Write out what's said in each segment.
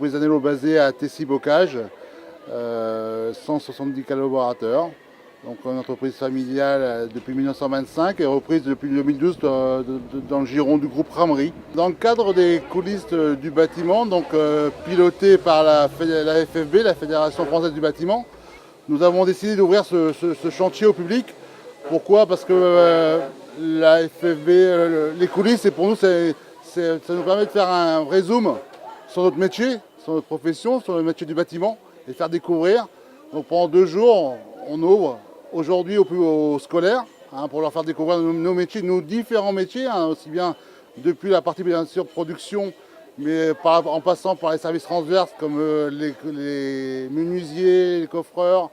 entreprise Anello basée à Tessy-Bocage, 170 collaborateurs. Donc une entreprise familiale depuis 1925 et reprise depuis 2012 dans le giron du groupe Ramery. Dans le cadre des coulisses du bâtiment, donc piloté par la FFB, la Fédération Française du Bâtiment, nous avons décidé d'ouvrir ce chantier au public. Pourquoi? Parce que la FFB, les coulisses, et pour nous, ça nous permet de faire un vrai zoom sur notre métier, sur notre profession, sur le métier du bâtiment et faire découvrir. Donc pendant 2 jours, on ouvre aujourd'hui aux scolaires pour leur faire découvrir nos métiers, nos différents métiers, aussi bien depuis la partie bien sûr production, mais en passant par les services transverses comme les menuisiers, les coffreurs,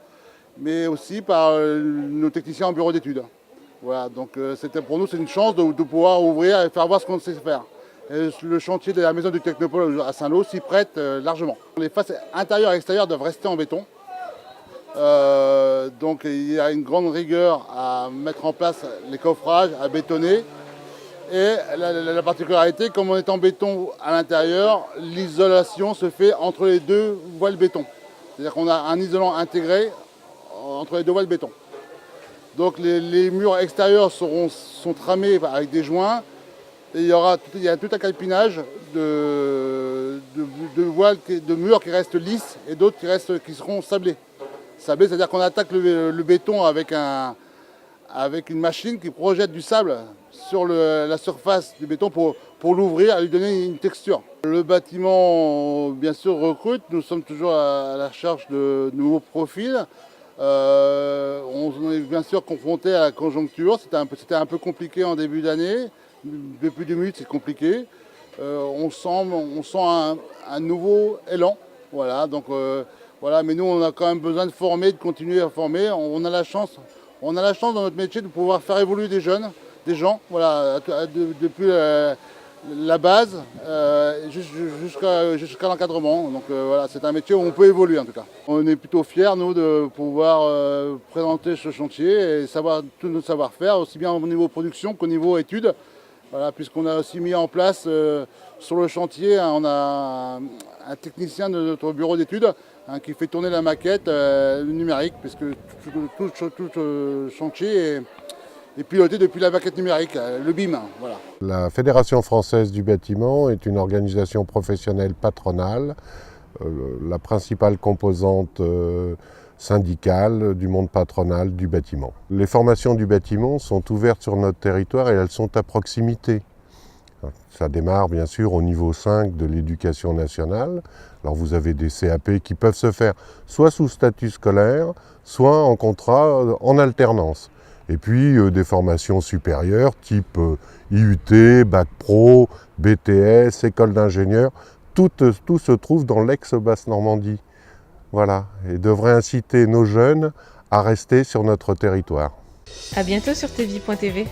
mais aussi par nos techniciens en bureau d'études. Voilà, donc c'était pour nous c'est une chance de pouvoir ouvrir et faire voir ce qu'on sait faire. Et le chantier de la maison du Technopole à Saint-Lô s'y prête largement. Les faces intérieures et extérieures doivent rester en béton. Donc il y a une grande rigueur à mettre en place les coffrages, à bétonner. Et la particularité, comme on est en béton à l'intérieur, l'isolation se fait entre les 2 voiles béton. C'est-à-dire qu'on a un isolant intégré entre les 2 voiles béton. Donc les murs extérieurs sont tramés avec des joints. Et il y a tout un calpinage de voiles, de murs qui restent lisses et d'autres qui seront sablés. Sablé, c'est-à-dire qu'on attaque le béton avec une machine qui projette du sable sur la surface du béton pour l'ouvrir et lui donner une texture. Le bâtiment, bien sûr, recrute. Nous sommes toujours à la recherche de nouveaux profils. On est bien sûr confronté à la conjoncture. C'était un peu compliqué en début d'année. Depuis 2 minutes, c'est compliqué. On sent un nouveau élan. Voilà, donc... Voilà, mais nous, on a quand même besoin de former, de continuer à former. On a la chance dans notre métier de pouvoir faire évoluer des gens, voilà, depuis la base jusqu'à l'encadrement. Donc voilà, c'est un métier où on peut évoluer en tout cas. On est plutôt fiers, nous, de pouvoir présenter ce chantier et tout notre savoir-faire, aussi bien au niveau production qu'au niveau études. Voilà, puisqu'on a aussi mis en place sur le chantier, on a un technicien de notre bureau d'études qui fait tourner la maquette numérique, puisque tout chantier est piloté depuis la maquette numérique, le BIM. Voilà. La Fédération Française du Bâtiment est une organisation professionnelle patronale, la principale composante syndicale du monde patronal du bâtiment. Les formations du bâtiment sont ouvertes sur notre territoire et elles sont à proximité. Ça démarre bien sûr au niveau 5 de l'éducation nationale. Alors vous avez des CAP qui peuvent se faire soit sous statut scolaire, soit en contrat en alternance. Et puis des formations supérieures type IUT, Bac Pro, BTS, école d'ingénieur. Tout se trouve dans l'ex-Basse-Normandie. Voilà, et devrait inciter nos jeunes à rester sur notre territoire. À bientôt sur tvie.tv.